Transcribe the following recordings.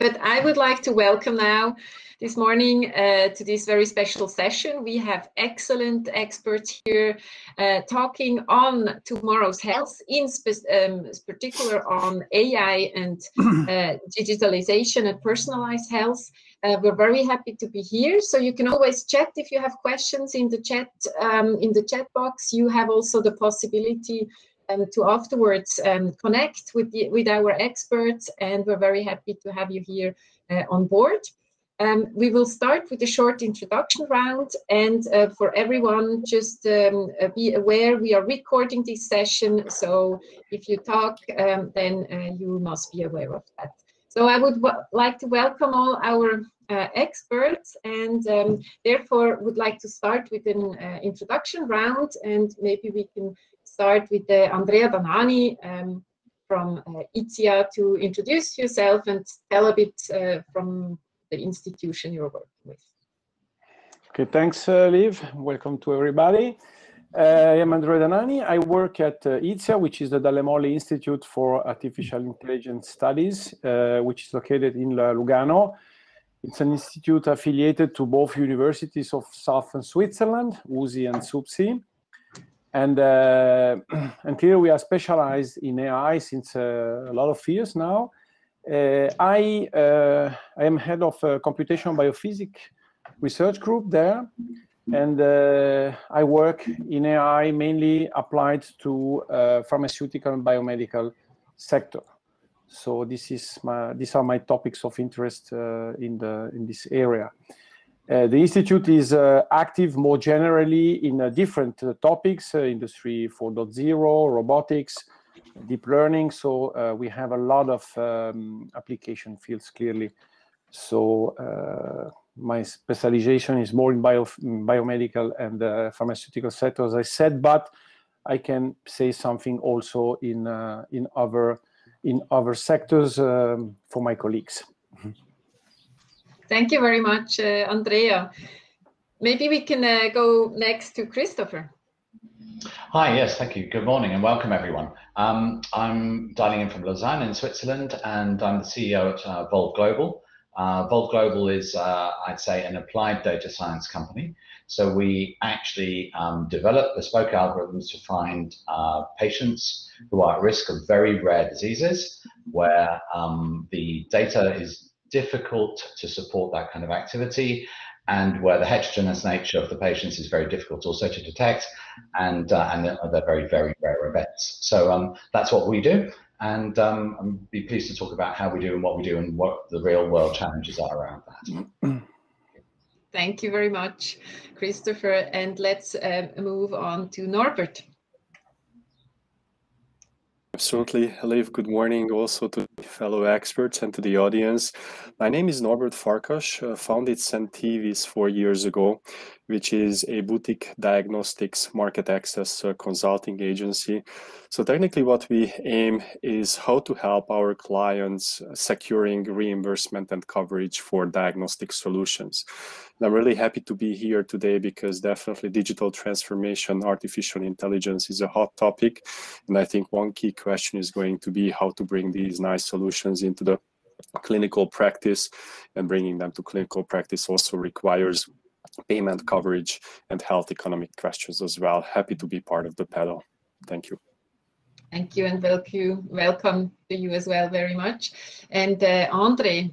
But I would like to welcome now this morning to this very special session. We have excellent experts here talking on tomorrow's health, in particular on AI and digitalization and personalized health. We're very happy to be here. So you can always chat if you have questions in the chat box. You have also the possibility to afterwards connect with our experts, and we're very happy to have you here on board. We will start with a short introduction round, and for everyone, just be aware we are recording this session, so if you talk, then you must be aware of that. So I would like to welcome all our experts, and therefore would like to start with an introduction round, and maybe we can start with Andrea Danani from ITIA to introduce yourself and tell a bit from the institution you're working with. Okay, thanks, Liv. Welcome to everybody. I am Andrea Danani. I work at ITIA, which is the Dalle Molli Institute for Artificial Intelligence Studies, which is located in Lugano. It's an institute affiliated to both universities of southern Switzerland, USI and SUPSI. And here we are specialized in AI since a lot of years now. I am head of a computational biophysics research group there, and I work in AI mainly applied to pharmaceutical and biomedical sector. So these are my topics of interest in this area. The Institute is active more generally in different topics, Industry 4.0, robotics, deep learning. So we have a lot of application fields, clearly. So my specialization is more in biomedical and pharmaceutical sector, as I said, but I can say something also in other sectors for my colleagues. Thank you very much, Andrea. Maybe we can go next to Christopher. Hi, yes, thank you. Good morning and welcome, everyone. I'm dialing in from Lausanne in Switzerland, and I'm the CEO at Volve Global. Volve Global is, I'd say, an applied data science company. So we actually develop bespoke algorithms to find patients who are at risk of very rare diseases, where the data is difficult to support that kind of activity, and where the heterogeneous nature of the patients is very difficult also to detect, and they're very, very rare events. So that's what we do, and I'd be pleased to talk about how we do and what we do and what the real world challenges are around that. Thank you very much, Christopher, and let's move on to Norbert. Absolutely. Liv, good morning also to fellow experts and to the audience. My name is Norbert Farkas, founded Centivis 4 years ago, which is a boutique diagnostics market access consulting agency. So technically what we aim is how to help our clients securing reimbursement and coverage for diagnostic solutions. And I'm really happy to be here today because definitely digital transformation, artificial intelligence is a hot topic. And I think one key question is going to be how to bring these nice solutions into the clinical practice, and bringing them to clinical practice also requires payment coverage and health economic questions as well. Happy to be part of the panel. Thank you. Thank you, and welcome to you as well very much. And Andre.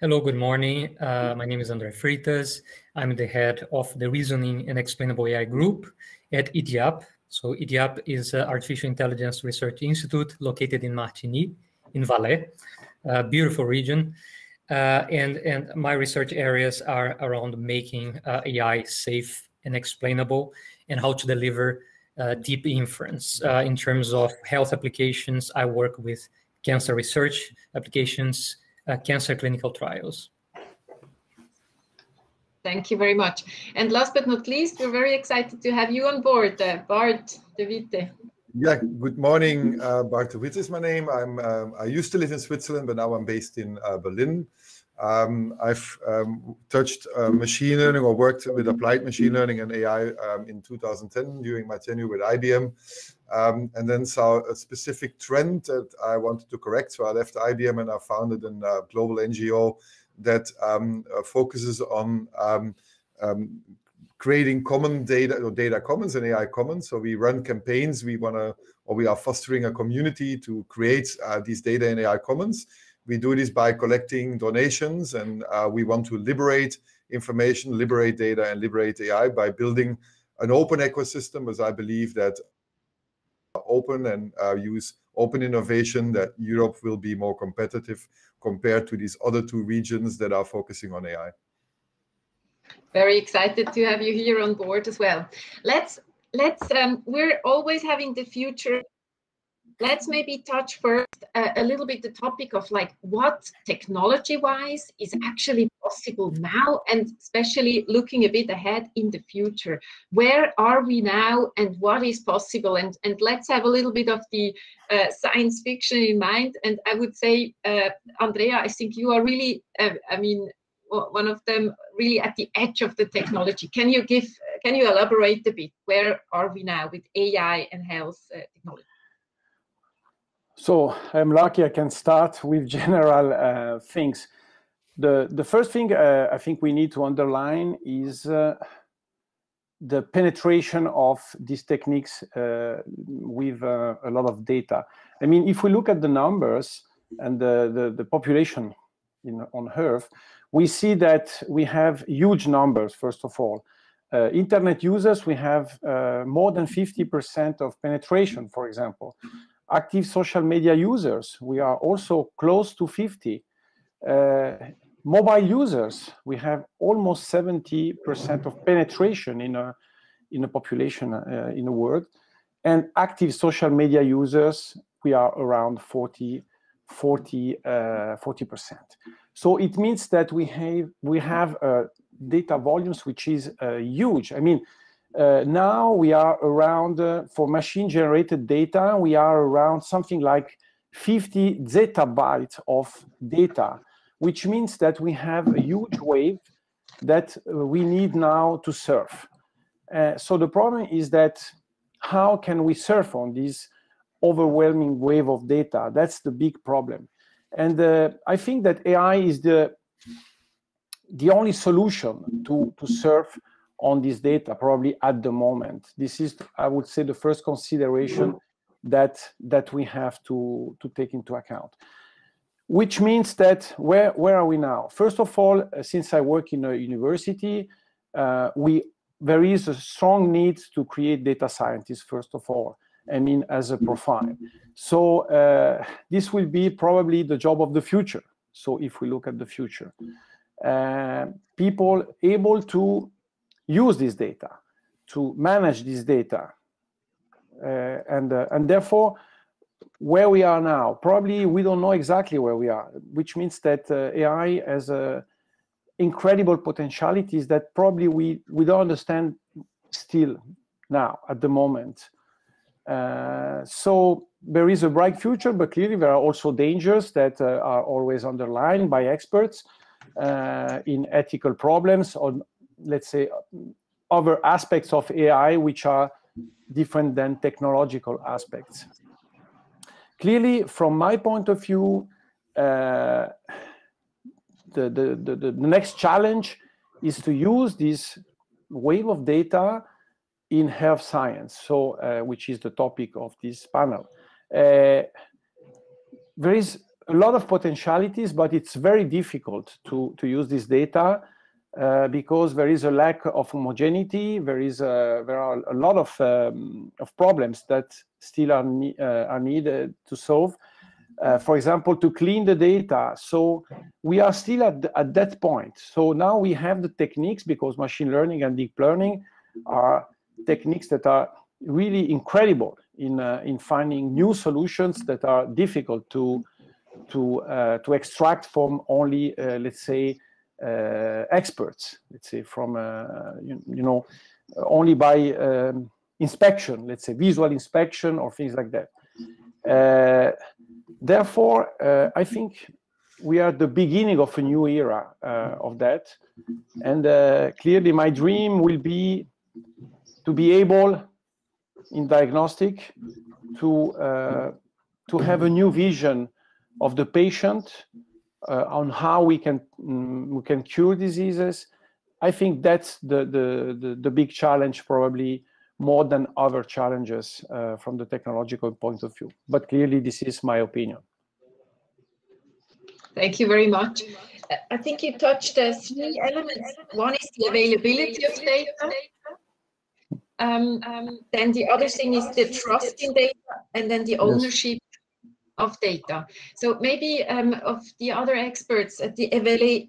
Hello, good morning. My name is Andre Freitas. I'm the head of the Reasoning and Explainable AI group at IDIAP. So IDIAP is an Artificial Intelligence Research Institute located in Martigny, in Valais, a beautiful region. And my research areas are around making AI safe and explainable, and how to deliver deep inference. In terms of health applications, I work with cancer research applications, cancer clinical trials. Thank you very much. And last but not least, we're very excited to have you on board, Bart de Witte. Yeah, good morning. Bart de Witte is my name. I used to live in Switzerland, but now I'm based in Berlin. I've touched machine learning or worked with applied machine learning and AI in 2010 during my tenure with IBM, and then saw a specific trend that I wanted to correct. So I left IBM and I founded a global NGO that focuses on creating common data, or data commons and AI commons. So we run campaigns. We are fostering a community to create these data and AI commons. We do this by collecting donations, and we want to liberate information, liberate data, and liberate AI by building an open ecosystem, as I believe that open and use open innovation, that Europe will be more competitive compared to these other two regions that are focusing on AI. Very excited to have you here on board as well. We're always having the future. Let's maybe touch first a little bit the topic of like what technology-wise is actually possible now, and especially looking a bit ahead in the future. Where are we now and what is possible? And let's have a little bit of the science fiction in mind. And I would say, Andrea, I think you are really, one of them really at the edge of the technology. Can you elaborate a bit? Where are we now with AI and health technology? So I'm lucky I can start with general things. The first thing I think we need to underline is the penetration of these techniques with a lot of data. I mean, if we look at the numbers and the population on Earth, we see that we have huge numbers, first of all. Internet users, we have more than 50% of penetration, for example. Active social media users, we are also close to 50. Mobile users, we have almost 70% of penetration in a population in the world. And active social media users, we are around 40%. So it means that we have data volumes which is huge. I mean, now we are around, for machine-generated data, we are around something like 50 zettabytes of data, which means that we have a huge wave that we need now to surf. So the problem is that how can we surf on this overwhelming wave of data? That's the big problem. And I think that AI is the only solution to surf on this data, probably at the moment. This is, I would say, the first consideration that we have to take into account. Which means that where are we now? First of all, since I work in a university, there is a strong need to create data scientists, first of all, I mean, as a profile. So this will be probably the job of the future. So if we look at the future, people able to use this data, to manage this data, and therefore, where we are now, probably we don't know exactly where we are, which means that AI has incredible potentialities that probably we don't understand still now at the moment. So there is a bright future, but clearly there are also dangers that are always underlined by experts in ethical problems, or let's say other aspects of AI which are different than technological aspects. Clearly, from my point of view, the next challenge is to use this wave of data in health science, so which is the topic of this panel. There is a lot of potentialities, but it's very difficult to use this data because there is a lack of homogeneity. There are a lot of problems that still are needed to solve. For example, to clean the data. So we are still at that point. So now we have the techniques, because machine learning and deep learning are techniques that are really incredible in finding new solutions that are difficult to extract from only, let's say, experts, let's say, from only by inspection, let's say visual inspection or things like that. Therefore, I think we are at the beginning of a new era of that. And clearly my dream will be to be able in diagnostic to have a new vision of the patient on how we can cure diseases. I think that's the big challenge, probably more than other challenges from the technological point of view. But clearly, this is my opinion. Thank you very much. I think you touched 3 elements. One is the availability of data. Then the other thing is the trust in data, and then the ownership of data. So maybe of the other experts, the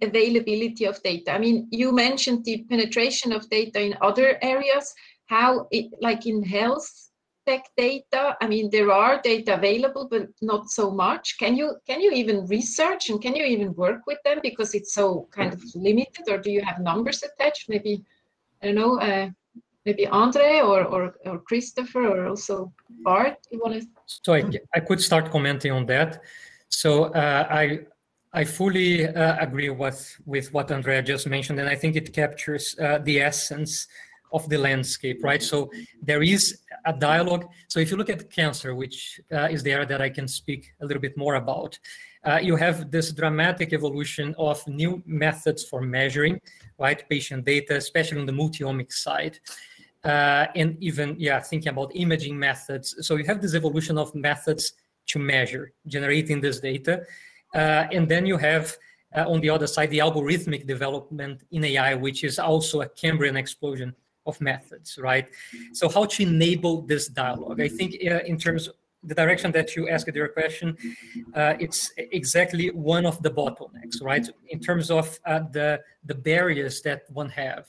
availability of data. I mean, you mentioned the penetration of data in other areas, how it, like in health tech data, I mean, there are data available, but not so much. Can you even research and can you even work with them because it's so kind of limited, or do you have numbers attached? Maybe, I don't know, maybe Andre or Christopher or also Bart, you want to? So I could start commenting on that. So I fully agree with what Andrea just mentioned, and I think it captures the essence of the landscape, right? So there is a dialogue. So if you look at cancer, which is the area that I can speak a little bit more about, you have this dramatic evolution of new methods for measuring, right, patient data, especially on the multi-omics side. And even, thinking about imaging methods. So you have this evolution of methods to measure, generating this data. And then you have, on the other side, the algorithmic development in AI, which is also a Cambrian explosion of methods, right? So how to enable this dialogue? I think in terms of the direction that you asked your question, it's exactly one of the bottlenecks, right? In terms of the barriers that one have.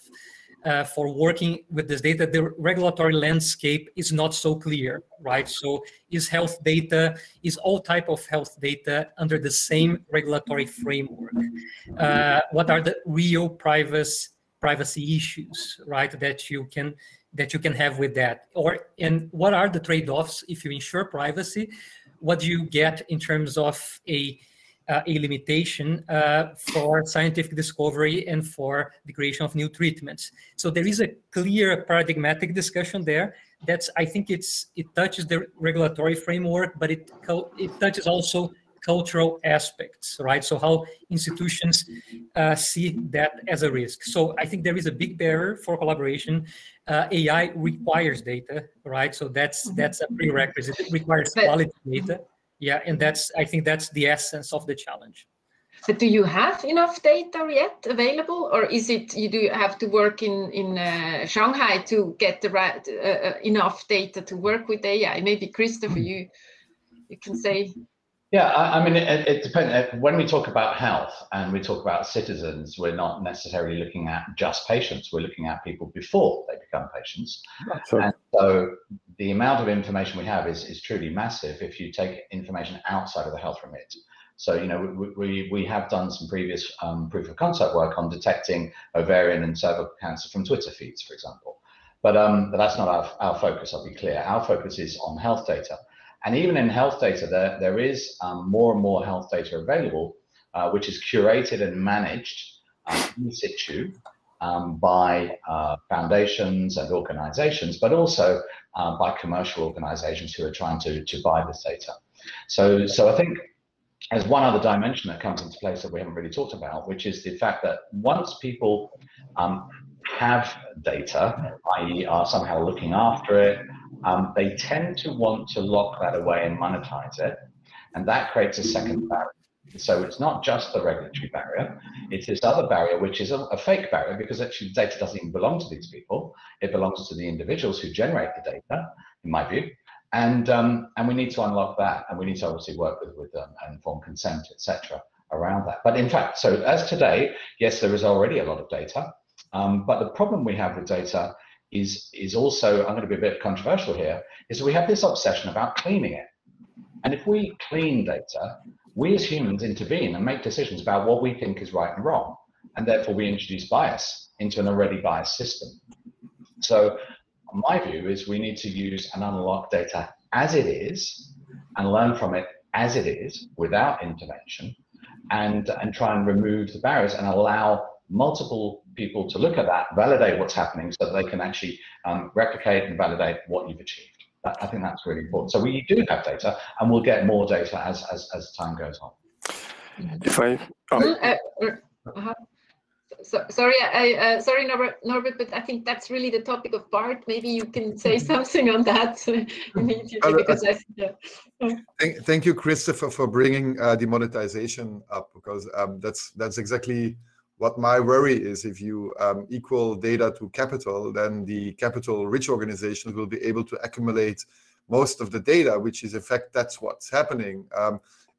For working with this data, the regulatory landscape is not so clear, right? So is health data, is all type of health data under the same regulatory framework? What are the real privacy issues, right, that you can have with that? And what are the trade-offs if you ensure privacy? What do you get in terms of a limitation for scientific discovery and for the creation of new treatments? So there is a clear paradigmatic discussion there. I think it touches the regulatory framework, but it touches also cultural aspects, right? So how institutions see that as a risk. So I think there is a big barrier for collaboration. AI requires data, right? So that's a prerequisite. It requires quality data. Yeah, and I think that's the essence of the challenge. But do you have enough data yet available, or is it you do have to work in Shanghai to get the right enough data to work with AI? Maybe Christopher, you can say. Yeah, I mean, it depends. When we talk about health and we talk about citizens, we're not necessarily looking at just patients. We're looking at people before they become patients. Sure. And so the amount of information we have is truly massive if you take information outside of the health remit. So, you know, we have done some previous proof of concept work on detecting ovarian and cervical cancer from Twitter feeds, for example. But that's not our focus, I'll be clear. Our focus is on health data. And even in health data, there is more and more health data available, which is curated and managed in situ by foundations and organizations, but also by commercial organizations who are trying to buy this data. So I think there's one other dimension that comes into place that we haven't really talked about, which is the fact that once people have data, i.e. are somehow looking after it, they tend to want to lock that away and monetize it. And that creates a second barrier. So it's not just the regulatory barrier, it's this other barrier, which is a fake barrier, because actually data doesn't even belong to these people. It belongs to the individuals who generate the data, in my view. And we need to unlock that, and we need to obviously work with informed consent, etc. around that. But in fact, so as today, yes, there is already a lot of data, but the problem we have with data is also, I'm going to be a bit controversial here, is we have this obsession about cleaning it. And if we clean data, we as humans intervene and make decisions about what we think is right and wrong. And therefore we introduce bias into an already biased system. So my view is we need to use and unlock data as it is and learn from it as it is without intervention. and try and remove the barriers and allow multiple people to look at that, validate what's happening, so that they can actually replicate and validate what you've achieved. I think that's really important. So we do have data, and we'll get more data as time goes on. If I sorry, sorry, Norbert, but I think that's really the topic of Bart. Maybe you can say something on that immediately, because Thank you, Christopher, for bringing demonetization up, because that's exactly what my worry is. If you equal data to capital, then the capital-rich organizations will be able to accumulate most of the data, which is, in fact, that's what's happening.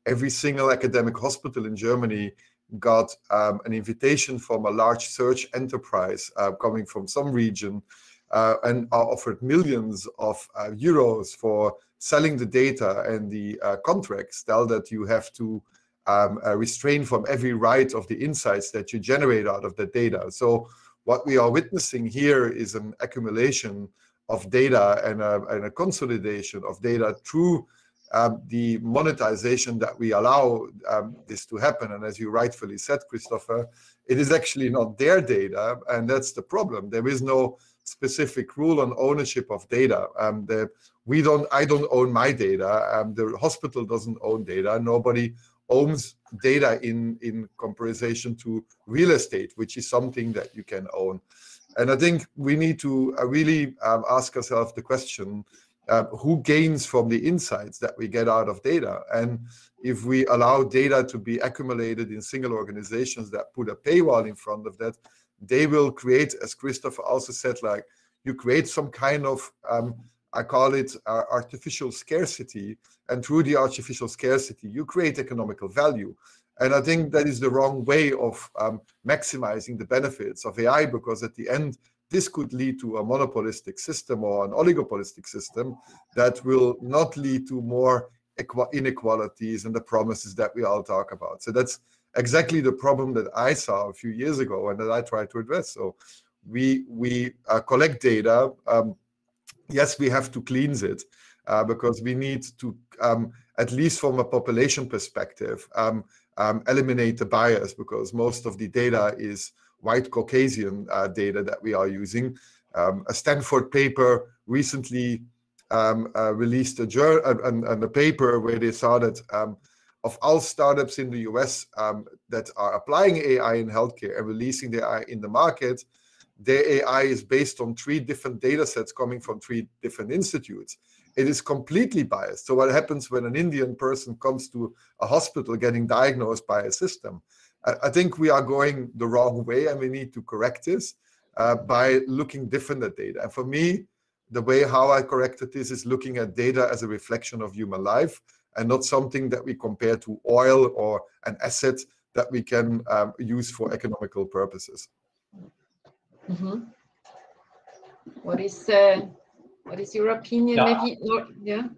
Every single academic hospital in Germany got an invitation from a large search enterprise coming from some region and are offered millions of euros for selling the data, and the contracts tell that you have to restrain from every right of the insights that you generate out of the data. So what we are witnessing here is an accumulation of data and a consolidation of data through the monetization that we allow this to happen. And as you rightfully said, Christopher, it is actually not their data, and that's the problem. There is no specific rule on ownership of data. I don't own my data. The hospital doesn't own data. Nobody owns data in comparison to real estate, which is something that you can own. And I think we need to really ask ourselves the question, who gains from the insights that we get out of data? And if we allow data to be accumulated in single organizations that put a paywall in front of that, they will create, as Christopher also said, like, you create some kind of, I call it artificial scarcity. And through the artificial scarcity, you create economical value. And I think that is the wrong way of maximizing the benefits of AI, because at the end, this could lead to a monopolistic system or an oligopolistic system that will not lead to more inequalities and the promises that we all talk about. So that's exactly the problem that I saw a few years ago and that I try to address. So we collect data. Yes, we have to cleanse it because we need to, at least from a population perspective, eliminate the bias, because most of the data is white Caucasian data that we are using. A Stanford paper recently released a paper where they saw that of all startups in the US that are applying AI in healthcare and releasing the AI in the market, their AI is based on 3 different data sets coming from 3 different institutes. It is completely biased. So what happens when an Indian person comes to a hospital getting diagnosed by a system? I think we are going the wrong way, and we need to correct this by looking different at data. And for me, the way how I corrected this is looking at data as a reflection of human life, and not something that we compare to oil or an asset that we can use for economical purposes. Mm-hmm. What is your opinion? Yeah. Maybe not, yeah.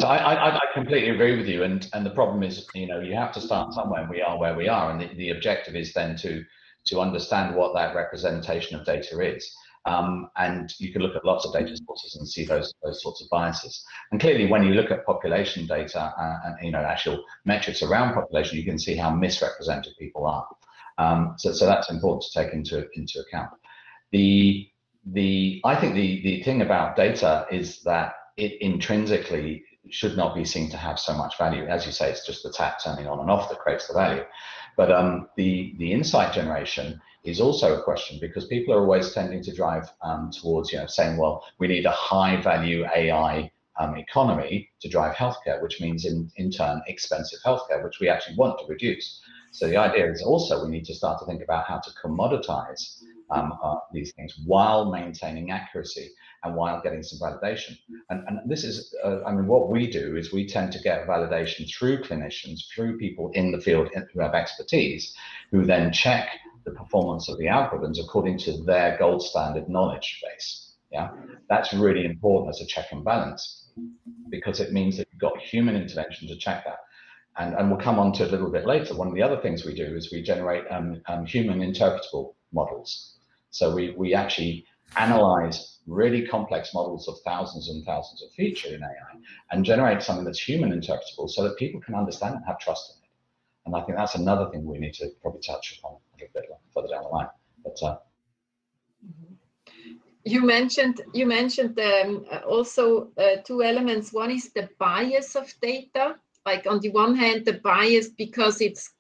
So I completely agree with you, and the problem is, you have to start somewhere, and we are where we are, and the objective is then to understand what that representation of data is, and you can look at lots of data sources and see those sorts of biases. And clearly, when you look at population data and actual metrics around population, you can see how misrepresented people are. So that's important to take into account. I think the thing about data is that it intrinsically should not be seen to have so much value. As you say, it's just the tap turning on and off that creates the value. But the insight generation is also a question, because people are always tending to drive towards saying, well, we need a high value AI economy to drive healthcare, which means in turn expensive healthcare, which we actually want to reduce. So the idea is also we need to start to think about how to commoditize these things while maintaining accuracy and while getting some validation. And this is, what we do is we tend to get validation through clinicians, through people in the field who have expertise, who then check the performance of the algorithms according to their gold standard knowledge base. Yeah, that's really important as a check and balance, because it means that you've got human intervention to check that. And we'll come on to it a little bit later. One of the other things we do is we generate human interpretable models. So we actually analyze really complex models of thousands and thousands of features in AI and generate something that's human interpretable so that people can understand and have trust in it. And I think that's another thing we need to probably touch upon a little bit further down the line. But you mentioned also two elements. One is the bias of data. Like on the one hand, the bias because it's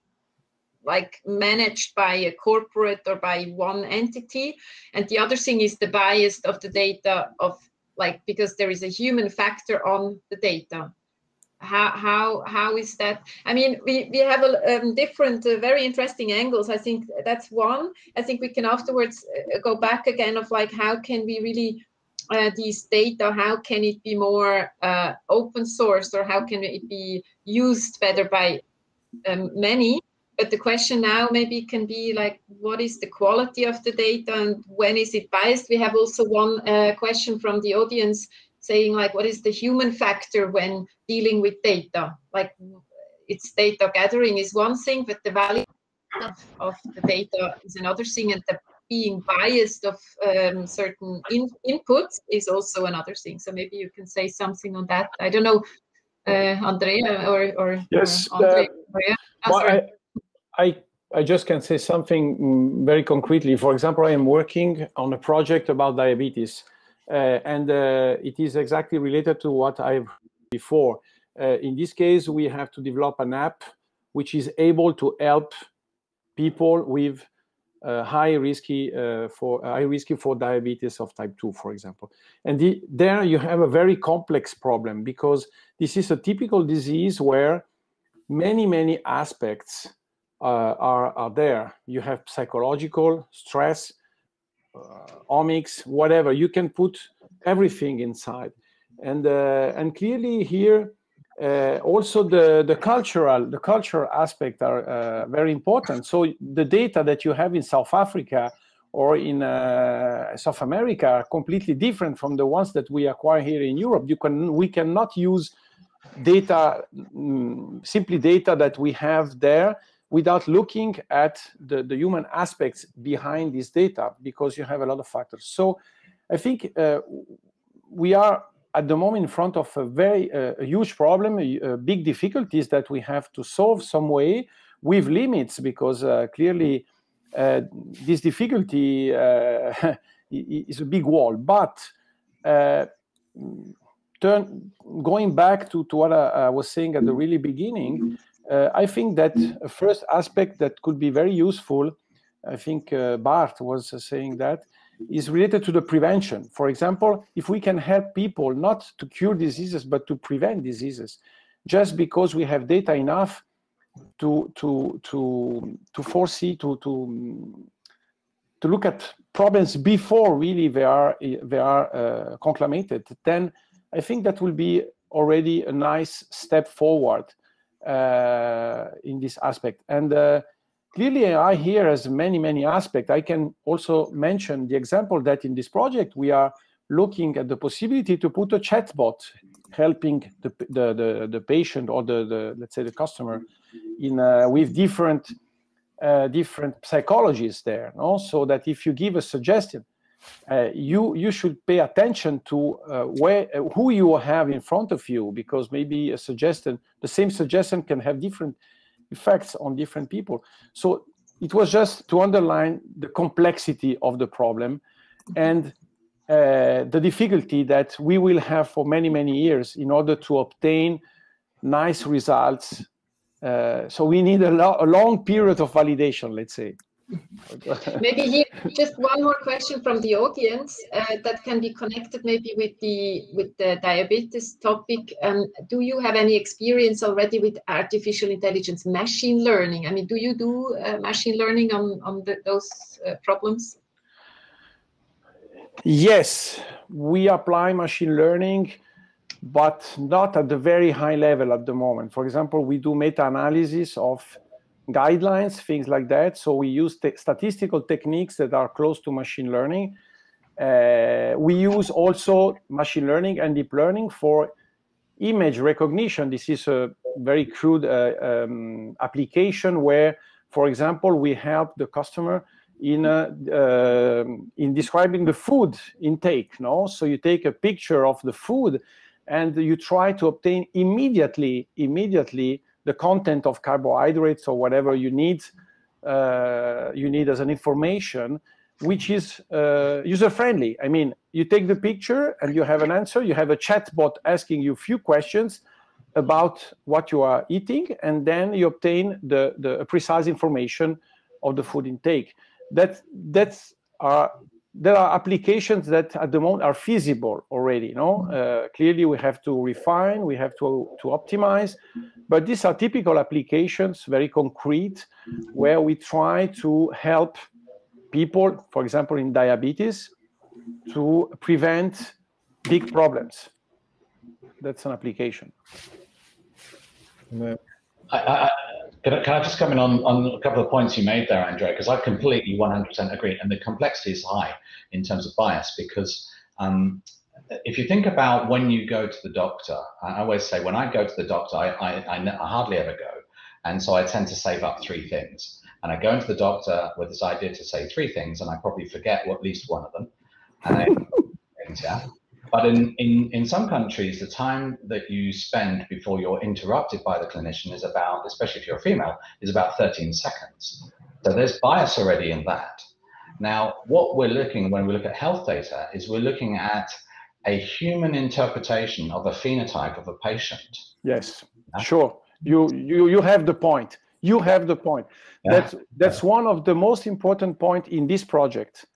like managed by a corporate or by one entity, and the other thing is the bias of the data of like because there is a human factor on the data. How is that? I mean, we have a different, very interesting angles. I think that's one. I think we can afterwards go back again of like how can we really these data, how can it be more open source, or how can it be used better by many? But the question now maybe can be like, what is the quality of the data and when is it biased? We have also one question from the audience saying like, what is the human factor when dealing with data? Like it's data gathering is one thing, but the value of the data is another thing, and the being biased of certain inputs is also another thing. So maybe you can say something on that. I don't know, Andrea or yes. Andre. Well, I just can say something very concretely. For example, I am working on a project about diabetes, and it is exactly related to what I've heard before. In this case, we have to develop an app which is able to help people with high risk for diabetes of type 2, for example. And there you have a very complex problem, because this is a typical disease where many aspects are there. You have psychological stress, omics, whatever. You can put everything inside, and clearly here also the cultural aspect are very important. So the data that you have in South Africa or in South America are completely different from the ones that we acquire here in Europe. We cannot use data, simply data that we have there, without looking at the human aspects behind this data, because you have a lot of factors. So I think we are at the moment in front of a very huge problem, big difficulties that we have to solve some way with limits, because clearly this difficulty is a big wall. But going back to what I was saying at the really beginning, I think that a first aspect that could be very useful, I think Bart was saying that, is related to the prevention. For example, if we can help people not to cure diseases, but to prevent diseases, just because we have data enough to foresee, to look at problems before really they are conclamated, then I think that will be already a nice step forward in this aspect. And clearly, I hear as many aspects. I can also mention the example that in this project we are looking at the possibility to put a chatbot helping the patient or let's say the customer in with different psychologists there, no? So that if you give a suggestion, you should pay attention to who you have in front of you, because maybe a suggestion, the same suggestion, can have different effects on different people. So it was just to underline the complexity of the problem and the difficulty that we will have for many years in order to obtain nice results. So we need a long period of validation, let's say. Maybe here just one more question from the audience that can be connected maybe with the diabetes topic. Do you have any experience already with artificial intelligence, machine learning? I mean, do you do machine learning on those problems? Yes, we apply machine learning, but not at the very high level at the moment. For example, we do meta-analysis of guidelines, things like that. So we use statistical techniques that are close to machine learning. We use also machine learning and deep learning for image recognition. This is a very crude application where, for example, we help the customer in describing the food intake. No, so you take a picture of the food and you try to obtain immediately the content of carbohydrates or whatever you need as an information, which is user-friendly. I mean, you take the picture and you have an answer. You have a chatbot asking you a few questions about what you are eating, and then you obtain the precise information of the food intake. There are applications that at the moment are feasible already. Clearly, we have to refine, we have to optimize, but these are typical applications, very concrete, where we try to help people, for example, in diabetes, to prevent big problems. That's an application. Can I just come in on a couple of points you made there, Andrea? Because I completely 100% agree, and the complexity is high in terms of bias, because if you think about when you go to the doctor, I always say when I go to the doctor, I hardly ever go, and so I tend to save up 3 things. And I go into the doctor with this idea to say 3 things, and I probably forget at least one of them. And But in some countries, the time that you spend before you're interrupted by the clinician is about, especially if you're a female, is about 13 seconds. So there's bias already in that. Now, what we're looking, when we look at health data, is we're looking at a human interpretation of a phenotype of a patient. Yes, sure. You have the point. You have the point. Yeah. That's one of the most important points in this project,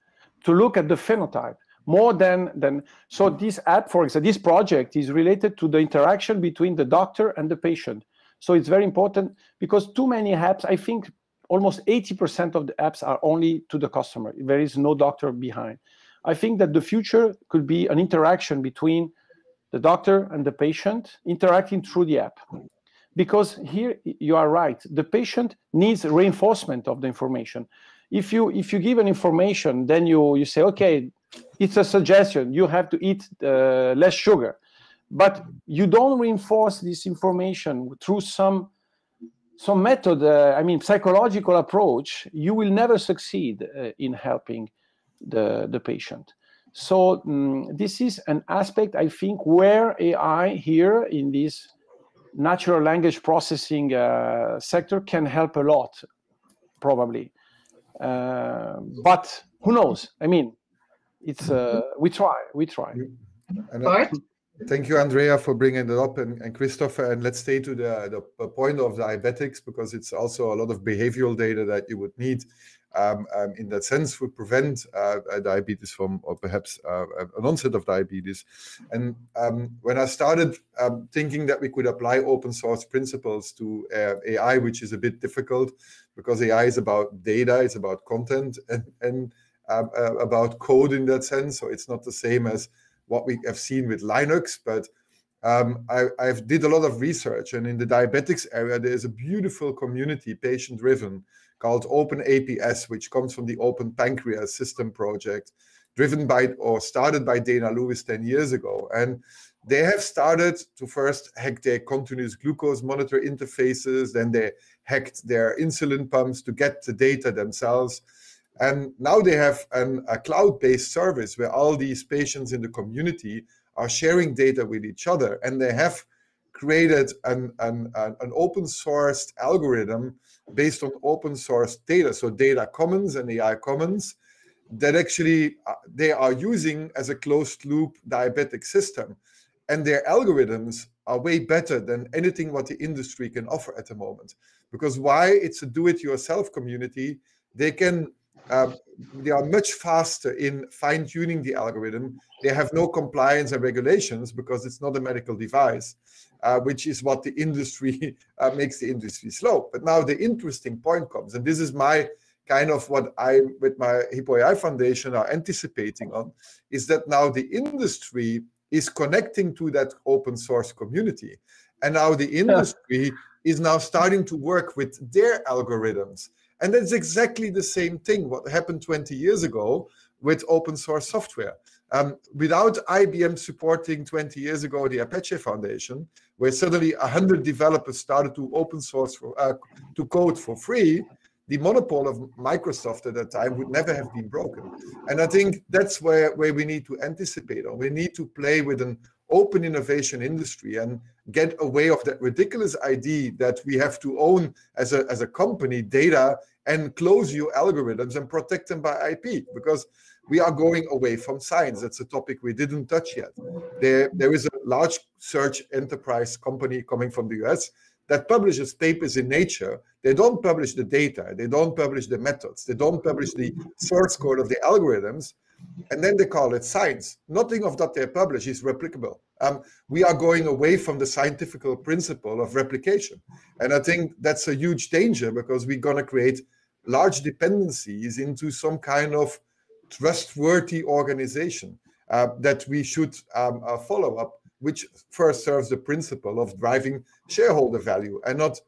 to look at the phenotype more than. So this app, for example, this project is related to the interaction between the doctor and the patient. So it's very important, because too many apps, I think almost 80% of the apps are only to the customer. There is no doctor behind. I think that the future could be an interaction between the doctor and the patient interacting through the app. Because here you are right, the patient needs reinforcement of the information. If you give an information, then you say, okay, it's a suggestion, you have to eat less sugar. But you don't reinforce this information through some method, psychological approach, you will never succeed in helping the patient. So this is an aspect, I think, where AI here in this natural language processing sector can help a lot, probably. But who knows? I mean, it's we try. Bart? Thank you, Andrea, for bringing it up, and Christopher. And let's stay to the point of diabetics, because it's also a lot of behavioral data that you would need in that sense would prevent diabetes from, or perhaps an onset of diabetes. And when I started thinking that we could apply open source principles to AI, which is a bit difficult, because AI is about data, it's about content, and about code in that sense. So it's not the same as what we have seen with Linux, but I've did a lot of research, and in the diabetics area, there's a beautiful community, patient-driven, called OpenAPS, which comes from the Open Pancreas System project, driven by, or started by Dana Lewis 10 years ago. And they have started to first hack their continuous glucose monitor interfaces, then they hacked their insulin pumps to get the data themselves. And now they have a cloud-based service where all these patients in the community are sharing data with each other. And they have created an open-sourced algorithm based on open-source data, so data commons and AI commons, that actually they are using as a closed-loop diabetic system. And their algorithms are way better than anything what the industry can offer at the moment. Because why? It's a do-it-yourself community. They are much faster in fine-tuning the algorithm. They have no compliance and regulations because it's not a medical device, which is what the industry makes the industry slow. But now the interesting point comes, and this is my kind of what I, with my Hippo AI Foundation, are anticipating on, is that now the industry is connecting to that open source community. And now the industry is now starting to work with their algorithms. And that's exactly the same thing what happened 20 years ago with open source software. Without IBM supporting 20 years ago the Apache Foundation, where suddenly 100 developers started to open source to code for free, the monopoly of Microsoft at that time would never have been broken. And I think that's where we need to anticipate on. We need to play with an open innovation industry and get away of that ridiculous idea that we have to own as a company data and close your algorithms and protect them by IP, because we are going away from science. That's a topic we didn't touch yet. There is a large search enterprise company coming from the US that publishes papers in Nature. They don't publish the data, they don't publish the methods, they don't publish the source code of the algorithms, and then they call it science. Nothing of that they publish is replicable. We are going away from the scientific principle of replication. And I think that's a huge danger, because we're going to create large dependencies into some kind of trustworthy organization that we should follow up, which first serves the principle of driving shareholder value and not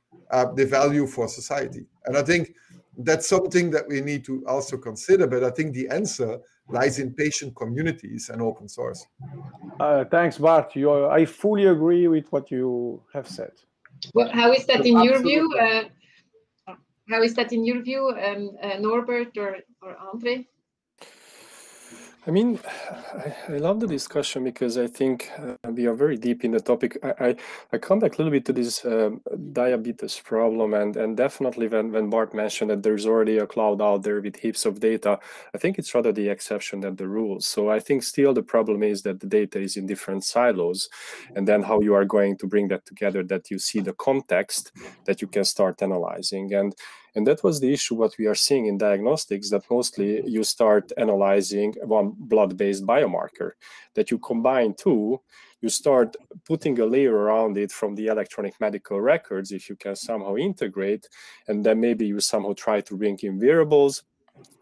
the value for society. And I think that's something that we need to also consider, but I think the answer lies in patient communities and open source. Thanks, Bart. I fully agree with what you have said. Well, how is that in your view? How is that in your view, Norbert or Andre? I mean, I love the discussion, because I think we are very deep in the topic. I come back a little bit to this diabetes problem, and definitely when Bart mentioned that there's already a cloud out there with heaps of data, I think it's rather the exception than the rule. So I think still the problem is that the data is in different silos, and then how you are going to bring that together, that you see the context that you can start analyzing. And that was the issue what we are seeing in diagnostics, that mostly you start analyzing one blood-based biomarker, that you combine two, you start putting a layer around it from the electronic medical records, if you can somehow integrate, and then maybe you somehow try to bring in variables,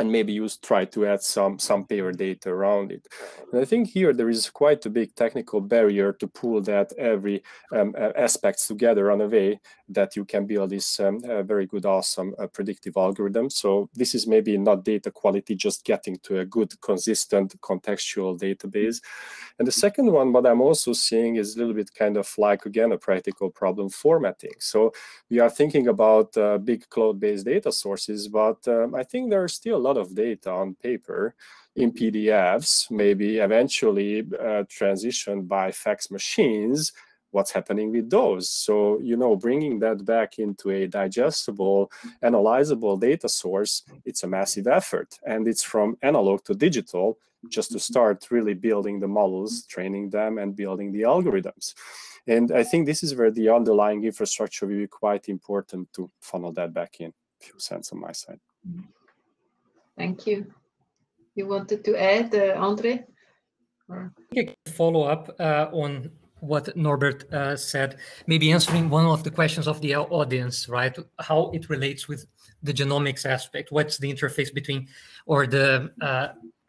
and maybe you try to add some payer data around it. And I think here there is quite a big technical barrier to pull that every aspects together in a way that you can build this very good, awesome predictive algorithm. So this is maybe not data quality, just getting to a good, consistent, contextual database. And the second one, what I'm also seeing is a little bit kind of like, again, a practical problem, formatting. So we are thinking about big cloud-based data sources, but I think there are still a lot of data on paper in PDFs, maybe eventually transitioned by fax machines. What's happening with those? So, you know, bringing that back into a digestible, analyzable data source, it's a massive effort. And it's from analog to digital, just to start really building the models, training them, and building the algorithms. And I think this is where the underlying infrastructure will be quite important to funnel that back in. A few cents on my side. Thank you. You wanted to add, Andre? Or? I can follow up on what Norbert said, maybe answering one of the questions of the audience, right? How it relates with the genomics aspect. What's the interface between, or the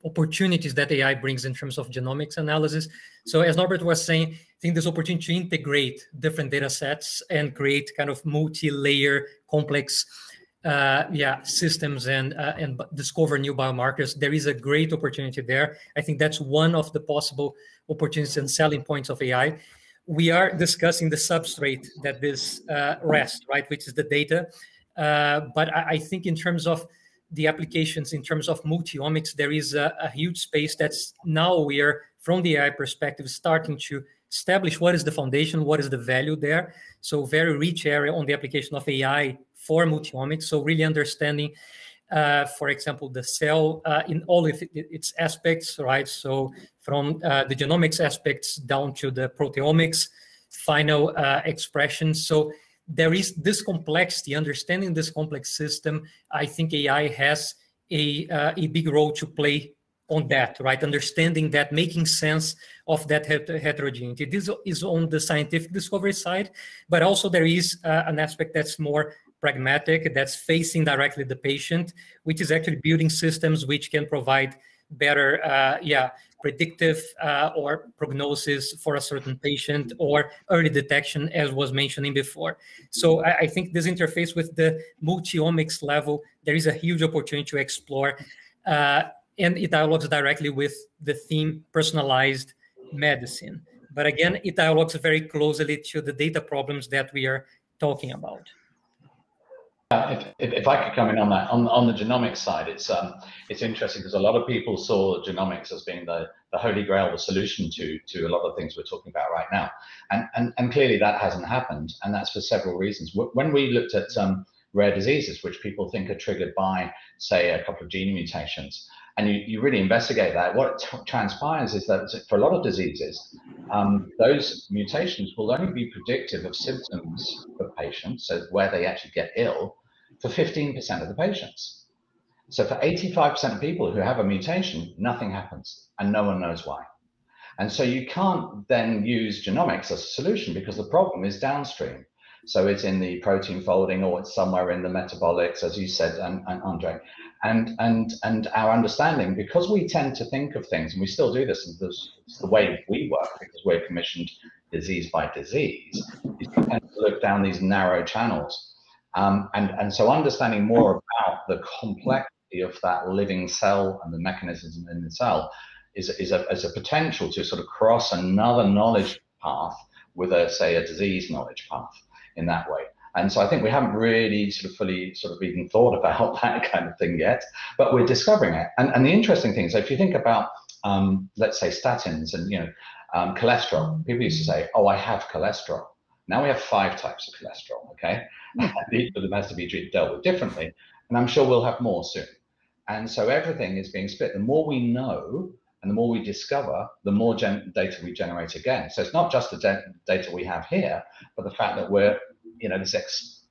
opportunities that AI brings in terms of genomics analysis? So as Norbert was saying, I think this opportunity to integrate different data sets and create kind of multi-layer complex systems and discover new biomarkers. There is a great opportunity there. I think that's one of the possible opportunities and selling points of AI. We are discussing the substrate that this rests, right, which is the data. But I think in terms of the applications, in terms of multi-omics, there is a huge space that's now we are, from the AI perspective, starting to establish what is the foundation, what is the value there. So very rich area on the application of AI for multi-omics. So really understanding, for example, the cell in all of its aspects, right? So from the genomics aspects down to the proteomics, final expression. So there is this complexity, understanding this complex system. I think AI has a big role to play on that, right? Understanding that, making sense of that heterogeneity. This is on the scientific discovery side, but also there is an aspect that's more pragmatic, that's facing directly the patient, which is actually building systems which can provide better predictive or prognosis for a certain patient, or early detection, as was mentioning before. So I think this interface with the multi-omics level, there is a huge opportunity to explore, and it dialogues directly with the theme personalized medicine. But again, it dialogues very closely to the data problems that we are talking about. If I could come in on that, on the genomics side, it's interesting because a lot of people saw genomics as being the holy grail, the solution to a lot of things we're talking about right now, and clearly that hasn't happened, and that's for several reasons. When we looked at rare diseases, which people think are triggered by, say, a couple of gene mutations, and you really investigate that, what transpires is that for a lot of diseases, those mutations will only be predictive of symptoms for patients, so where they actually get ill, for 15% of the patients. So for 85% of people who have a mutation, nothing happens, and no one knows why. And so you can't then use genomics as a solution because the problem is downstream. So it's in the protein folding, or it's somewhere in the metabolics, as you said, and Andre. And our understanding, because we tend to think of things, and we still do this, and it's the way we work because we're commissioned disease by disease, is we tend to look down these narrow channels. And so understanding more about the complexity of that living cell and the mechanisms in the cell is a potential to sort of cross another knowledge path with say a disease knowledge path in that way. And so I think we haven't really sort of fully even thought about that kind of thing yet, but we're discovering it. And the interesting thing is, if you think about, let's say, statins and, cholesterol, people used to say, oh, I have cholesterol. Now we have 5 types of cholesterol, okay? Each of them has to be dealt with differently. And I'm sure we'll have more soon. And so everything is being split. The more we know and the more we discover, the more data we generate again. So it's not just the data we have here, but the fact that we're, this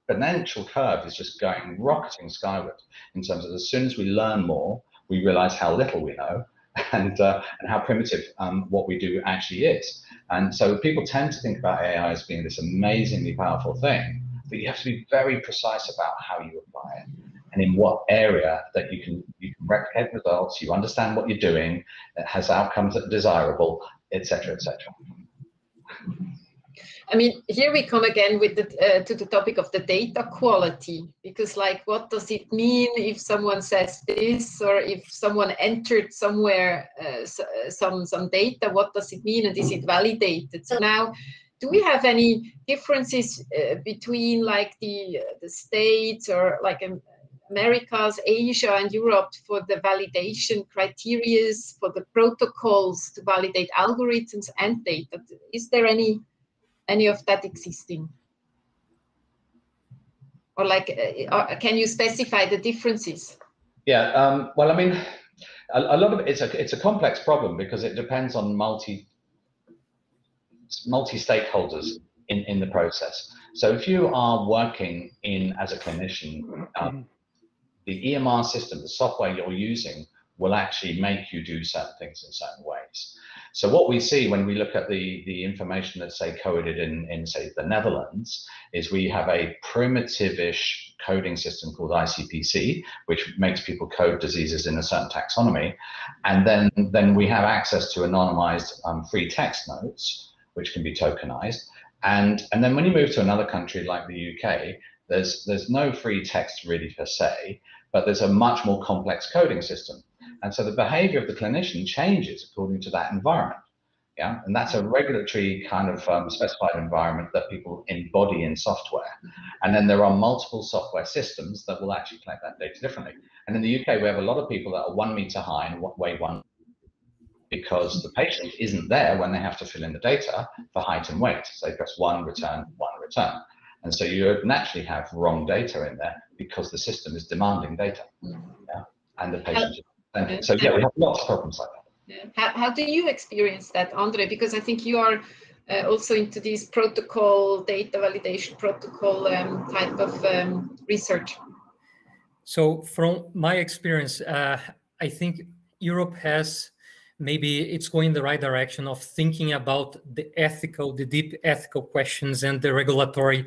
exponential curve is just going rocketing skyward in terms of as soon as we learn more, we realize how little we know and how primitive what we do actually is. And so people tend to think about AI as being this amazingly powerful thing, but you have to be very precise about how you apply it and in what area that you can replicate results, you understand what you're doing, it has outcomes that are desirable, etc., etc. I mean, here we come again with to the topic of the data quality, because what does it mean if someone says this, or if someone entered somewhere some data, what does it mean, and is it validated? So now, do we have any differences between the States or Americas, Asia and Europe for the validation criteria, for the protocols to validate algorithms and data? Is there any of that existing? Or can you specify the differences? Yeah, well, I mean, a lot of it, it's a complex problem because it depends on multi-stakeholders in the process. So if you are working as a clinician, the EMR system, the software you're using, will actually make you do certain things in certain ways. So what we see when we look at the information that's, say, coded in say, the Netherlands, is we have a primitive-ish coding system called ICPC, which makes people code diseases in a certain taxonomy. And then we have access to anonymized free text notes, which can be tokenized. And then when you move to another country like the UK, there's no free text really per se, but there's a much more complex coding system. And so the behavior of the clinician changes according to that environment. Yeah, and that's a regulatory kind of specified environment that people embody in software. And then there are multiple software systems that will actually collect that data differently. And in the UK, we have a lot of people that are 1 meter high and weigh 1, because the patient isn't there when they have to fill in the data for height and weight. So they press 1, return, 1, return. And so you naturally have wrong data in there because the system is demanding data. Yeah? And the patient is. So yeah, we have lots of problems like that. Yeah. How do you experience that, Andre? Because I think you are also into these protocol, data validation protocol type of research. So from my experience, I think Europe has, maybe it's going in the right direction of thinking about the deep ethical questions and the regulatory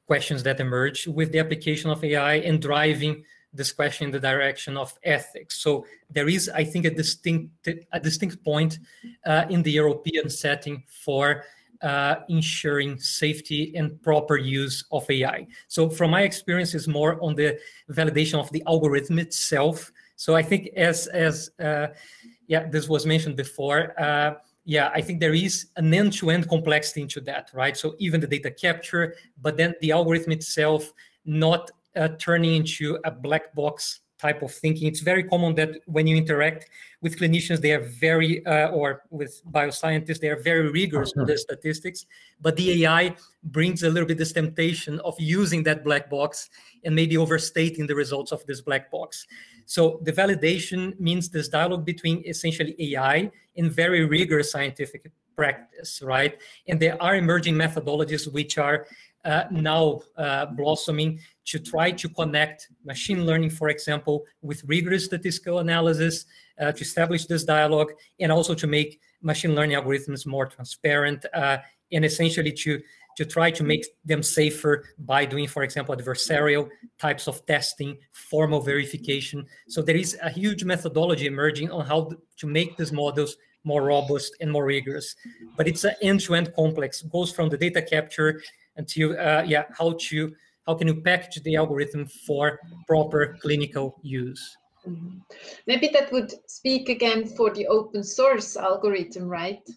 questions that emerge with the application of AI and driving this question in the direction of ethics. So there is, I think, a distinct point in the European setting for ensuring safety and proper use of AI. So from my experience, is more on the validation of the algorithm itself. So I think as this was mentioned before, I think there is an end-to-end complexity into that, right? So even the data capture, but then the algorithm itself not turning into a black box type of thinking. It's very common that when you interact with clinicians, they are very, or with bioscientists, they are very rigorous with their statistics, but the AI brings a little bit this temptation of using that black box and maybe overstating the results of this black box. So the validation means this dialogue between essentially AI and very rigorous scientific practice, right? And there are emerging methodologies which are now blossoming to try to connect machine learning, for example, with rigorous statistical analysis to establish this dialogue, and also to make machine learning algorithms more transparent, and essentially to try to make them safer by doing, for example, adversarial types of testing, formal verification. So there is a huge methodology emerging on how to make these models more robust and more rigorous. But it's an end-to-end complex. It goes from the data capture until how can you package the algorithm for proper clinical use. Maybe that would speak again for the open source algorithm, right?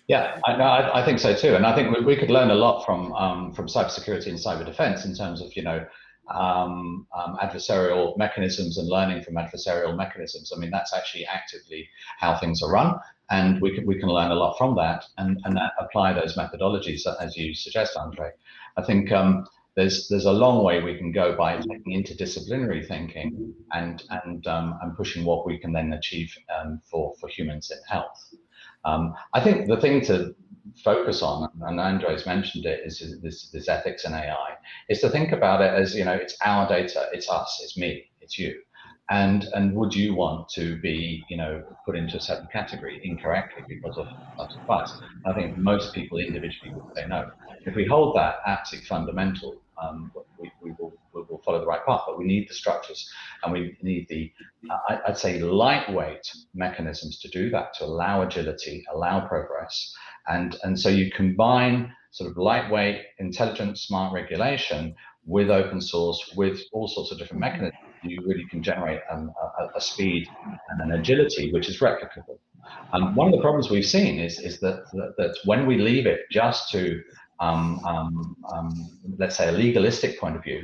Yeah, I think so too, and I think we could learn a lot from cybersecurity and cyber defense in terms of adversarial mechanisms and learning from adversarial mechanisms. I mean, that's actually actively how things are run, and we can learn a lot from that and apply those methodologies as you suggest, Andre. I think there's a long way we can go by taking interdisciplinary thinking and pushing what we can then achieve for humans in health. I think the thing to focus on, and Andre's mentioned it, is this ethics and AI, is to think about it as, it's our data, it's us, it's me, it's you. And would you want to be, put into a certain category incorrectly because of bias? I think most people individually would say no. If we hold that absolutely fundamental, we will follow the right path. But we need the structures, and we need the, I'd say, lightweight mechanisms to do that, to allow agility, allow progress. And so you combine sort of lightweight, intelligent, smart regulation with open source, with all sorts of different mechanisms. You really can generate a speed and an agility which is replicable. One of the problems we've seen is that when we leave it just to, let's say, a legalistic point of view,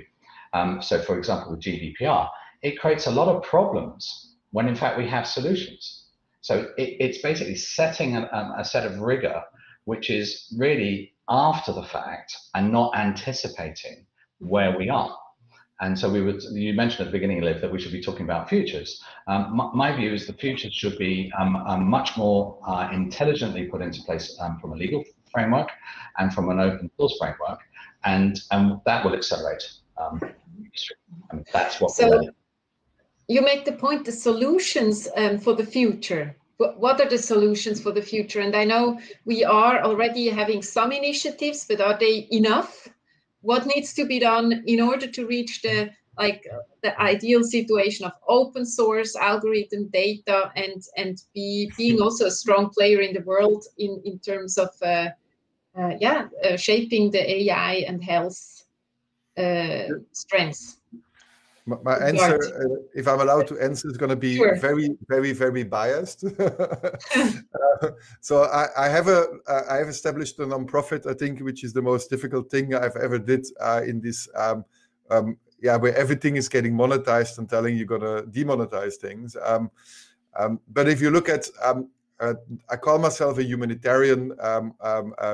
so for example, with GDPR, it creates a lot of problems when in fact we have solutions. So it's basically setting a set of rigor which is really after the fact and not anticipating where we are. And so you mentioned at the beginning, Liv, that we should be talking about futures. My view is the futures should be much more intelligently put into place from a legal framework and from an open source framework, and that will accelerate industry. I mean, that's what we're learning. You make the point, the solutions for the future. What are the solutions for the future? And I know we are already having some initiatives, but are they enough? What needs to be done in order to reach the ideal situation of open source algorithm data and being also a strong player in the world in terms of shaping the AI and health strengths? My answer, if I'm allowed to answer, is going to be very, very, very biased. So I have established a nonprofit, I think, which is the most difficult thing I've ever did in this, where everything is getting monetized and telling you're going to demonetize things. But if you look at, I call myself a humanitarian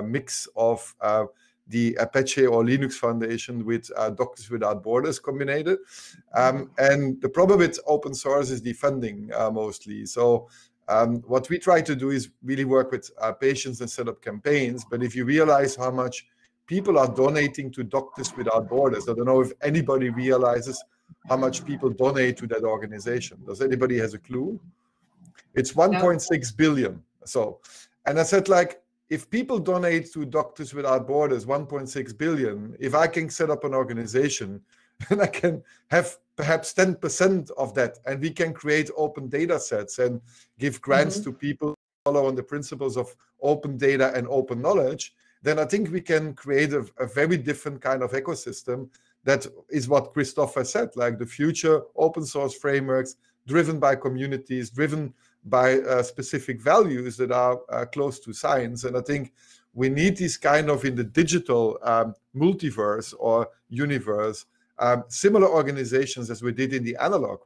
mix of the Apache or Linux Foundation with Doctors Without Borders combined. And the problem with open source is the funding mostly. So what we try to do is really work with patients and set up campaigns. But if you realize how much people are donating to Doctors Without Borders, I don't know if anybody realizes how much people donate to that organization. Does anybody has a clue? It's 1.6 billion. So, and I said, like, if people donate to Doctors Without Borders 1.6 billion, if I can set up an organization, then I can have perhaps 10% of that, and we can create open data sets and give grants to people who follow on the principles of open data and open knowledge, then I think we can create a very different kind of ecosystem. That is what Christopher said, like the future open source frameworks driven by communities, driven by specific values that are close to science. And I think we need this kind of, in the digital multiverse or universe, similar organizations as we did in the analog.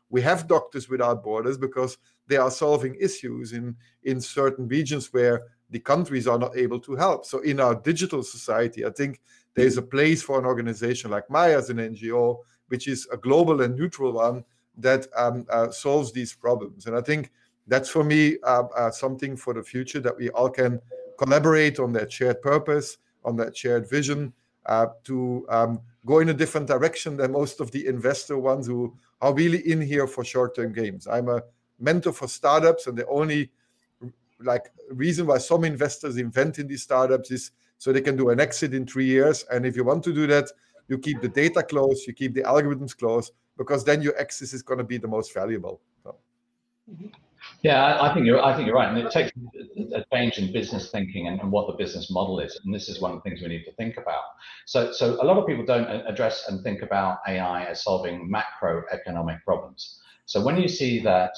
We have Doctors Without Borders because they are solving issues in certain regions where the countries are not able to help. So in our digital society, I think there's a place for an organization like Maya as an NGO, which is a global and neutral one that solves these problems. And I think that's, for me, something for the future, that we all can collaborate on that shared purpose, on that shared vision, to go in a different direction than most of the investor ones who are really in here for short-term gains. I'm a mentor for startups, and the only reason why some investors invent in these startups is so they can do an exit in 3 years. And if you want to do that, you keep the data close, you keep the algorithms close, because then your exit is going to be the most valuable. So. Yeah, I think you're right, and it takes a change in business thinking and what the business model is, and this is one of the things we need to think about. So a lot of people don't address and think about AI as solving macroeconomic problems. So when you see that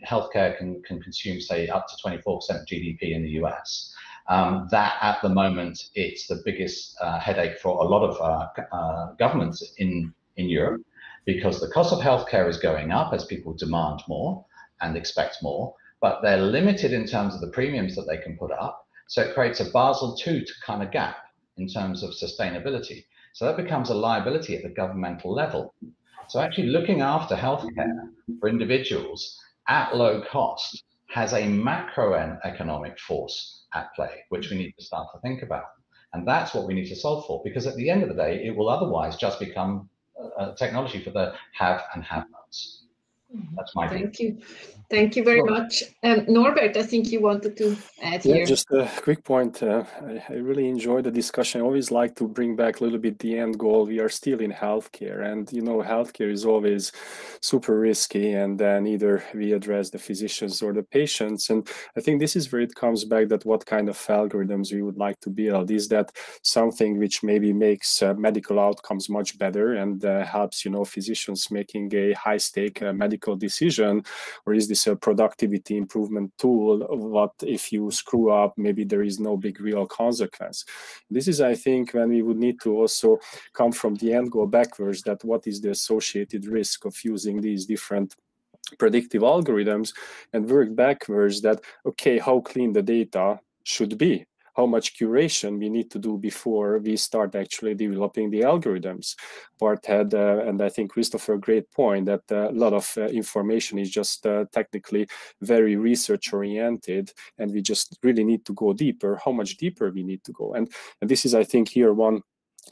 healthcare can consume, say, up to 24% of GDP in the US, that at the moment it's the biggest headache for a lot of governments in Europe, because the cost of healthcare is going up as people demand more and expect more, but they're limited in terms of the premiums that they can put up. So it creates a Basel II kind of gap in terms of sustainability. So that becomes a liability at the governmental level. So actually looking after healthcare for individuals at low cost has a macroeconomic force at play, which we need to start to think about. And that's what we need to solve for, because at the end of the day, it will otherwise just become a technology for the have and have-nots. That's my view. Thank you very much. Norbert, I think you wanted to add here. Just a quick point. I really enjoy the discussion. I always like to bring back a little bit the end goal. We are still in healthcare, and healthcare is always super risky, and then either we address the physicians or the patients. And I think this is where it comes back, that what kind of algorithms we would like to build. Is that something which maybe makes medical outcomes much better and helps physicians making a high-stake medical decision, or is this a productivity improvement tool? What if you screw up, maybe there is no big real consequence? This is, I think, when we would need to also come from the end goal backwards, that what is the associated risk of using these different predictive algorithms, and work backwards that, okay, how clean the data should be, how much curation we need to do before we start actually developing the algorithms. Bart had, and I think Christopher, a great point, that a lot of information is just technically very research oriented, and we just really need to go deeper. How much deeper we need to go? And this is, I think, here one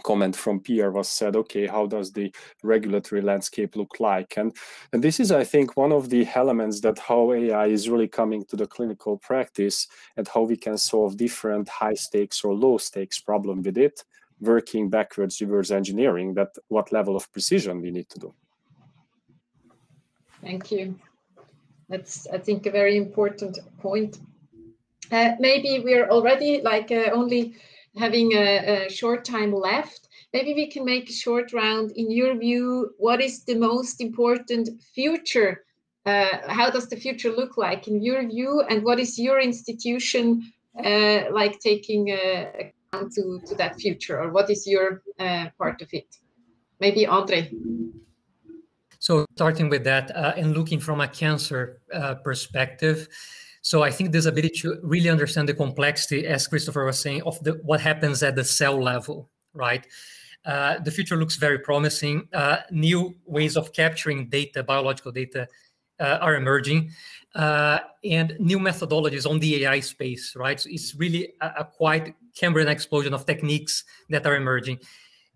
comment from Pierre was said, okay, how does the regulatory landscape look like? And this is, I think, one of the elements that how AI is really coming to the clinical practice, and how we can solve different high stakes or low stakes problem with it, working backwards, reverse engineering, that what level of precision we need to do. Thank you. That's, I think, a very important point. Maybe we're already only having a short time left. Maybe we can make a short round. In your view, what is the most important future? How does the future look like in your view? And what is your institution taking account to that future? Or what is your part of it? Maybe Andre. So starting with that and looking from a cancer perspective, so I think this ability to really understand the complexity, as Christopher was saying, of what happens at the cell level, right? The future looks very promising. New ways of capturing data, biological data, are emerging, and new methodologies on the AI space, right? So it's really a quite Cambrian explosion of techniques that are emerging.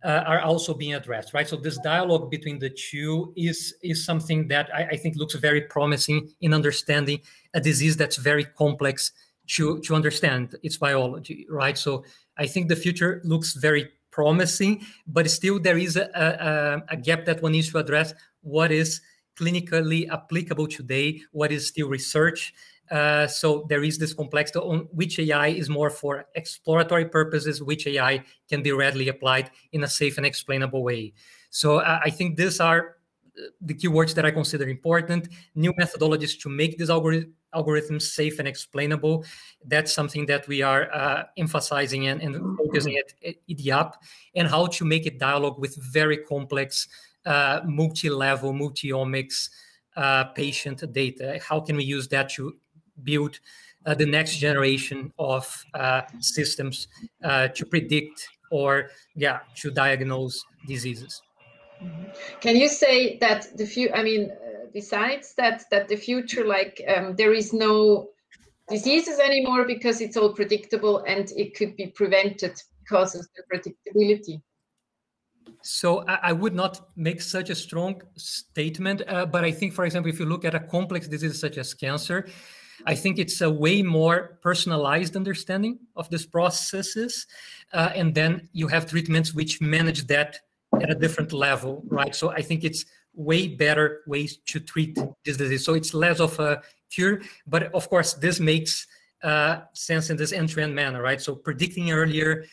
Are also being addressed, right? So this dialogue between the two is something that I think looks very promising in understanding a disease that's very complex to understand its biology, right? So I think the future looks very promising, but still there is a gap that one needs to address. What is clinically applicable today? What is still research? So there is this complexity on which AI is more for exploratory purposes, which AI can be readily applied in a safe and explainable way. So I think these are the keywords that I consider important. New methodologies to make these algorithms safe and explainable. That's something that we are emphasizing and focusing at IDIAP, and how to make it dialogue with very complex multi-level, multi-omics patient data. How can we use that to build the next generation of systems to predict or to diagnose diseases? Can you say that the future, I mean, besides that the future, like there is no diseases anymore because it's all predictable and it could be prevented because of the predictability? So I would not make such a strong statement, but I think, for example, if you look at a complex disease such as cancer, I think it's a way more personalized understanding of these processes. And then you have treatments which manage that at a different level, right? So I think it's way better ways to treat this disease. So it's less of a cure, but of course, this makes sense in this end-to-end manner, right? So predicting earlier,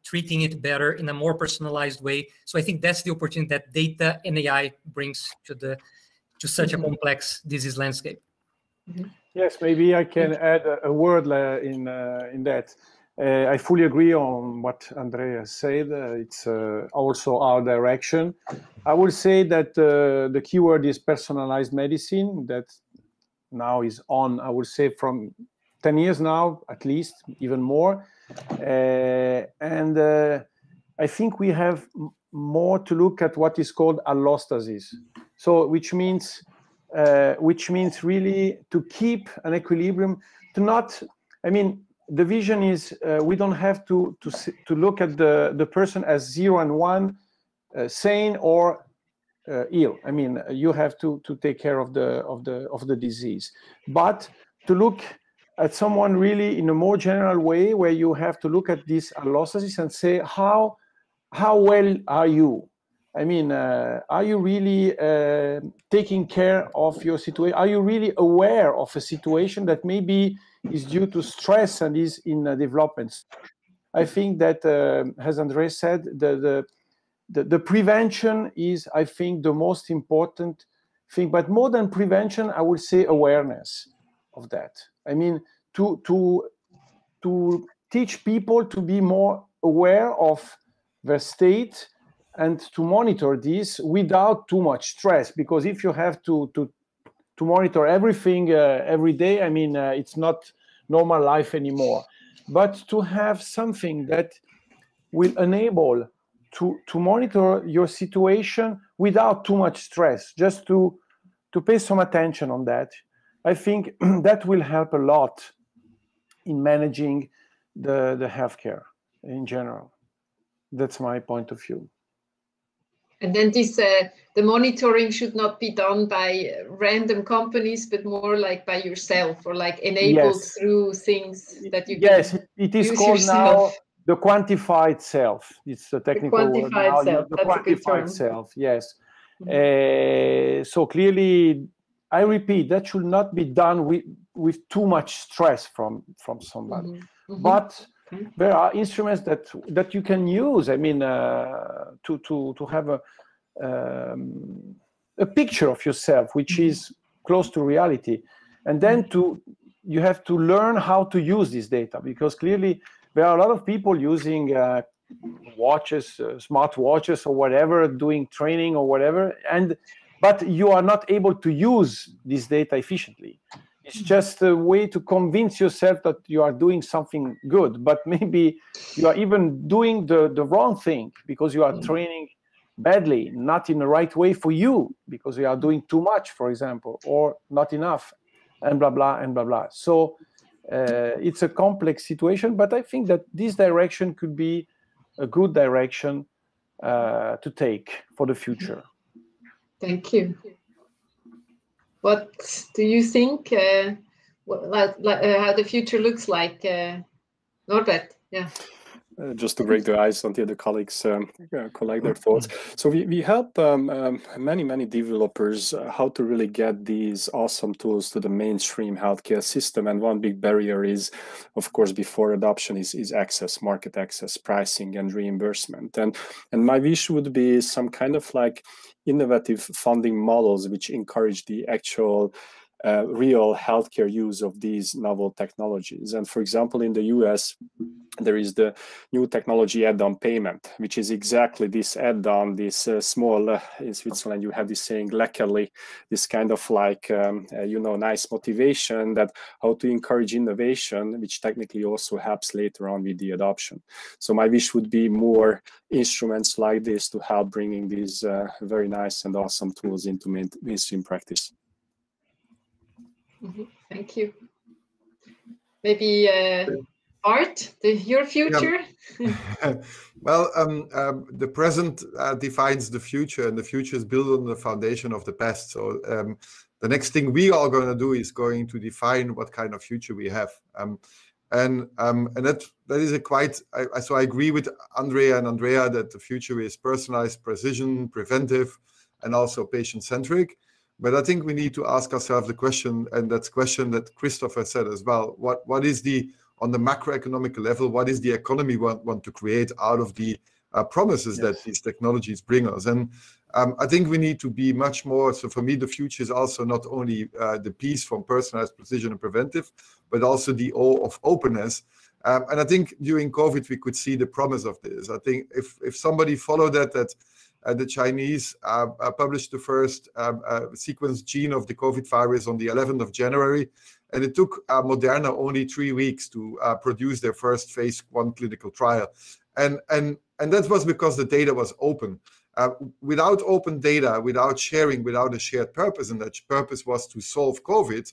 treating it better in a more personalized way. So I think that's the opportunity that data and AI brings to such a complex disease landscape. Yes, maybe I can add a word in that. I fully agree on what Andrea said. It's also our direction. I will say that the keyword is personalized medicine. That now is on, I would say, from 10 years now, at least, even more. And I think we have more to look at what is called allostasis. So, which means really to keep an equilibrium, to not, I mean, the vision is we don't have to look at the person as 0 and 1, sane or ill. I mean, you have to take care of the disease, but to look at someone really in a more general way, where you have to look at this allostasis and say, how well are you? I mean, are you really taking care of your situation? Are you really aware of a situation that maybe is due to stress and is in development? I think that, as Andrea said, the prevention is, I think, the most important thing. But more than prevention, I would say awareness of that. I mean, to teach people to be more aware of their state and to monitor this without too much stress. Because if you have to monitor everything every day, I mean, it's not normal life anymore. But to have something that will enable to monitor your situation without too much stress, just to pay some attention on that, I think that will help a lot in managing the healthcare in general. That's my point of view. And then this, the monitoring should not be done by random companies, but more like by yourself, or like enabled through things that you can it is use called yourself. Now the quantified self. It's a technical word now. Self. The That's quantified self, yes. So clearly, I repeat, that should not be done with too much stress from somebody. But there are instruments that you can use. I mean, to have a picture of yourself which is close to reality, and then you have to learn how to use this data, because clearly there are a lot of people using watches, smart watches or whatever, doing training or whatever, but you are not able to use this data efficiently. It's just a way to convince yourself that you are doing something good, but maybe you are even doing the wrong thing because you are training badly, not in the right way for you, because you are doing too much, for example, or not enough, and blah, blah, and blah, blah. So it's a complex situation, but I think that this direction could be a good direction to take for the future. Thank you. What do you think, how the future looks like, Norbert? Yeah. just to break the ice until the colleagues collect their thoughts. So we help many developers how to really get these awesome tools to the mainstream healthcare system. And one big barrier is, of course, before adoption is access, market access, pricing, and reimbursement. And my wish would be some kind of like innovative funding models which encourage the actual real healthcare use of these novel technologies. And for example, in the US, there is the new technology add-on payment, which is exactly this add-on, this small, in Switzerland, you have this saying, Leckerli, this kind of like, nice motivation that how to encourage innovation, which technically also helps later on with the adoption. So my wish would be more instruments like this to help bringing these very nice and awesome tools into mainstream practice. Thank you. Maybe Bart, your future? Yeah. Well, the present defines the future, and the future is built on the foundation of the past. So the next thing we are going to do is going to define what kind of future we have. And that is a quite, so I agree with Andrea and Andrea that the future is personalized, precision, preventive, and also patient-centric. But I think we need to ask ourselves the question, and that's a question that Christopher said as well. What is the, on the macroeconomic level, what is the economy we want to create out of the promises that these technologies bring us? And I think we need to be much more, so for me, the future is also not only the piece from personalized, precision, and preventive, but also the O of openness. And I think during COVID, we could see the promise of this. I think if somebody followed that the Chinese published the first sequenced gene of the COVID virus on the 11th of January. And it took Moderna only 3 weeks to produce their first phase 1 clinical trial. And that was because the data was open. Without open data, without sharing, without a shared purpose, and that purpose was to solve COVID,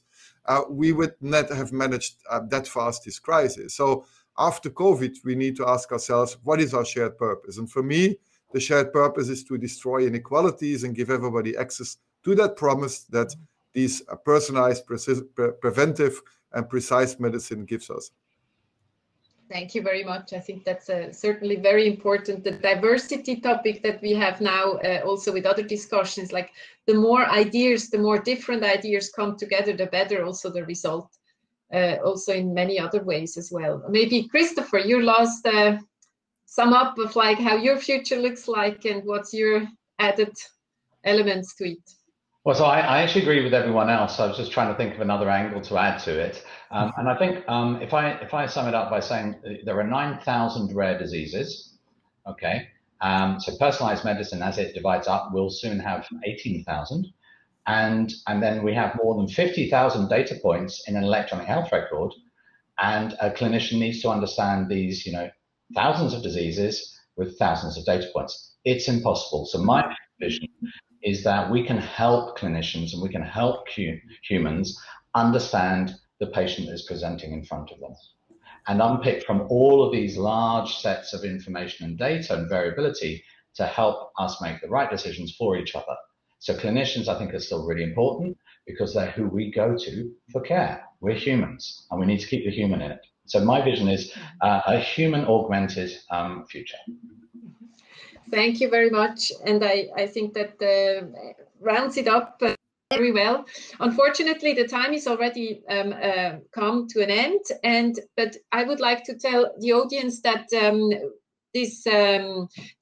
we would not have managed that fast this crisis. So after COVID, we need to ask ourselves, what is our shared purpose? And for me, the shared purpose is to destroy inequalities and give everybody access to that promise that these personalized, preventive, and precise medicine gives us. Thank you very much. I think that's certainly very important. The diversity topic that we have now, also with other discussions, like the more ideas, the more different ideas come together, the better also the result, also in many other ways as well. Maybe Christopher, your last sum up of like how your future looks like and what's your added elements to it. Well, so I actually agree with everyone else. I was just trying to think of another angle to add to it. And I think if I sum it up by saying there are 9,000 rare diseases, okay? So personalized medicine, as it divides up, will soon have 18,000. And then we have more than 50,000 data points in an electronic health record. And a clinician needs to understand these, thousands of diseases with thousands of data points. It's impossible. So my vision is that we can help clinicians and we can help humans understand the patient that is presenting in front of them and unpick from all of these large sets of information and data and variability to help us make the right decisions for each other. So clinicians, I think, are still really important because they're who we go to for care. We're humans and we need to keep the human in it. So my vision is a human-augmented future. Thank you very much. And I think that rounds it up very well. Unfortunately, the time is already come to an end. But I would like to tell the audience that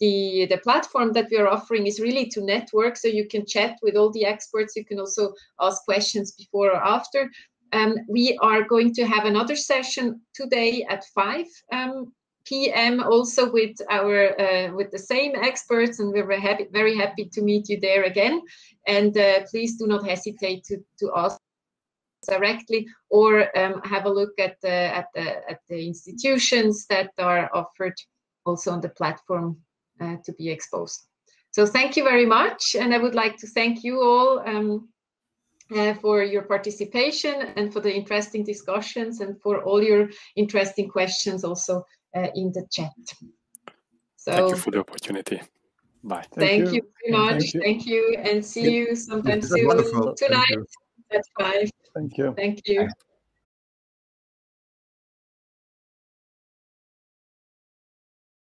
the platform that we are offering is really to network. So you can chat with all the experts. You can also ask questions before or after. We are going to have another session today at 5 p.m. also with the same experts, and we're very happy to meet you there again. And please do not hesitate to ask directly or have a look at the institutions that are offered also on the platform to be exposed. So thank you very much, and I would like to thank you all for your participation and for the interesting discussions and for all your interesting questions also in the chat. So thank you for the opportunity. Bye. Thank you very much. Thank you, and see you sometime soon. Tonight at 5. Thank you. Thank you.